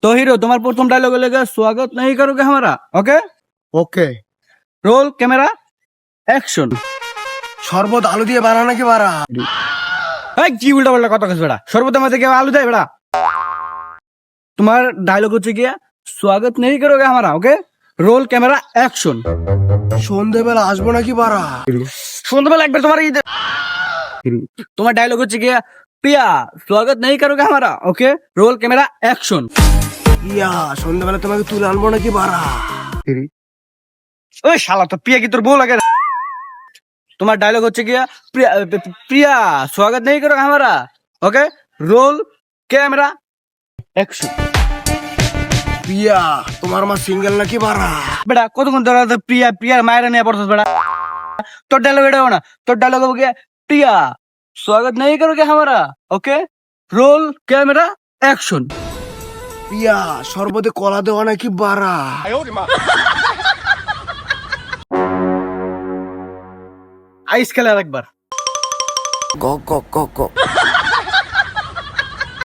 तो हीरो तुम्हारा प्रथम डायलॉग लेगा स्वागत नहीं करोगे हमारा ओके ওকে। रोल कैमरा एक्शन শরবত আলু দিয়ে বানা নাকি বাড়া? কি উল্টা পাল্টা কথা কইছ বেটা সর্বত মধ্যে কেউ আলু দেয় বেটা তোমার ডায়লগ হচ্ছে কি स्वागत नहीं करोगे हमारा ओके रोल कैमरा एक्शन সন্ধেবেলা আসবো নাকি বাড়া? সন্ধ্যাবেলা একবার তোমার ডায়লগ হচ্ছে কি प्रिया स्वागत नहीं करोगे हमारा ओके रोल कैमरा एक्शन ইয়া সন্ধেবেলা তোমাকে তুলে আনবো নাকি বাড়া? ओए শালা তো प्रिया की তোর বউ লাগে তোমার ডায়লগ হচ্ছে কি प्रिया प्रिया स्वागत नहीं करोगे हमारा ओके रोल कैमरा एक्शन প্রিয়া তোমার মা সিঙ্গেল নাকি বাড়া? বেটা কতক্ষণ ধরে তো প্রিয়া প্রিয়ার মায়েরা নিয়ে পড়ছিস বেটা তোর ডায়লগ এটা না তোর ডায়লগ হবে কি प्रिया स्वागत नहीं करोगे हमारा ओके रोल कैमरा एक्शन প্রিয়া শরবতে কলা দেওয়া নাকি বাড়া? আইস খেলে আরেকবার গ গ গ গ